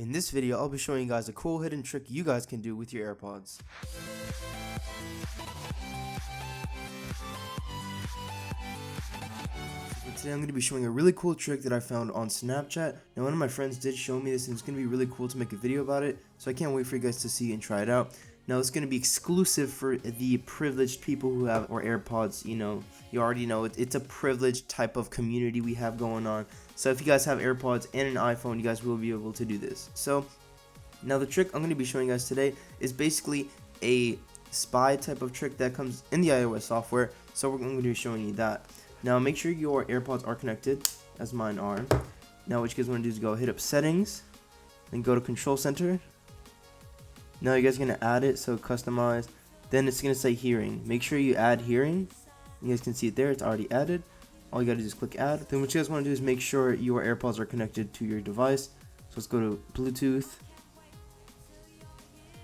In this video, I'll be showing you guys a cool hidden trick you guys can do with your AirPods. Today I'm going to be showing a really cool trick that I found on Snapchat. Now one of my friends did show me this and it's going to be really cool to make a video about it, so I can't wait for you guys to see and try it out. Now it's going to be exclusive for the privileged people who have our AirPods. You already know it's a privileged type of community we have going on. So if you guys have AirPods and an iPhone, you guys will be able to do this. So now the trick I'm going to be showing you guys today is basically a spy type of trick that comes in the iOS software. So I'm going to be showing you that. Now make sure your AirPods are connected, as mine are. Now what you guys want to do is go hit up settings, then go to control center. Now you guys are going to add it, so customize. Then it's going to say hearing. Make sure you add hearing. You guys can see it there, it's already added. All you got to do is click add. Then what you guys want to do is make sure your AirPods are connected to your device. So let's go to Bluetooth.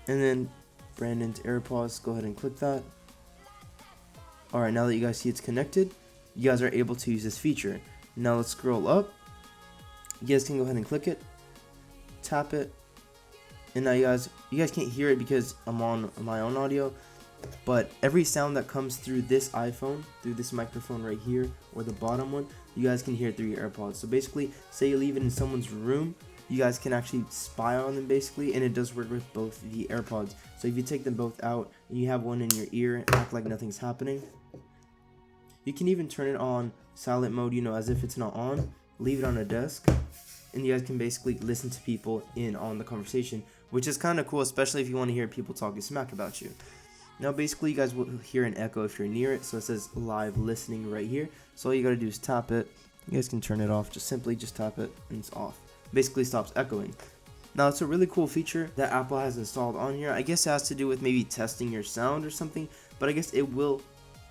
And then Brandon's AirPods, go ahead and click that. Alright, now that you guys see it's connected, you guys are able to use this feature. Now let's scroll up. You guys can go ahead and click it, tap it, and now you guys can't hear it because I'm on my own audio, but every sound that comes through this iPhone, through this microphone right here, or the bottom one, you guys can hear it through your AirPods. So basically, say you leave it in someone's room, you guys can actually spy on them basically, and it does work with both the AirPods. So if you take them both out, and you have one in your ear, act like nothing's happening. You can even turn it on silent mode, as if it's not on. Leave it on a desk, and you guys can basically listen to people in on the conversation, which is kind of cool, especially if you want to hear people talking smack about you. Now basically you guys will hear an echo if you're near it, so it says live listening right here. So all you gotta do is tap it. You guys can turn it off, just tap it and it's off. Basically stops echoing. Now it's a really cool feature that Apple has installed on here. I guess it has to do with maybe testing your sound or something, but I guess it will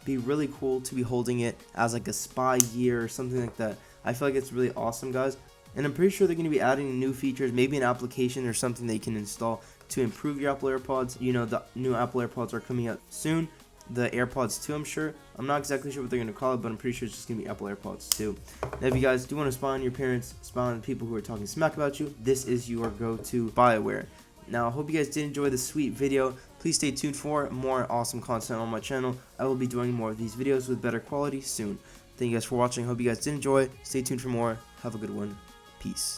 be really cool to be holding it as like a spy gear or something like that. I feel like it's really awesome, guys, and I'm pretty sure they're going to be adding new features, maybe an application or something they can install to improve your Apple AirPods. The new Apple AirPods are coming out soon, the AirPods 2, I'm sure. I'm not exactly sure what they're going to call it, but I'm pretty sure it's just going to be Apple AirPods 2. Now if you guys do want to spy on your parents, spy on the people who are talking smack about you, this is your go-to spyware. Now I hope you guys did enjoy this sweet video. Please stay tuned for more awesome content on my channel. I will be doing more of these videos with better quality soon. Thank you guys for watching. Hope you guys did enjoy. Stay tuned for more. Have a good one. Peace.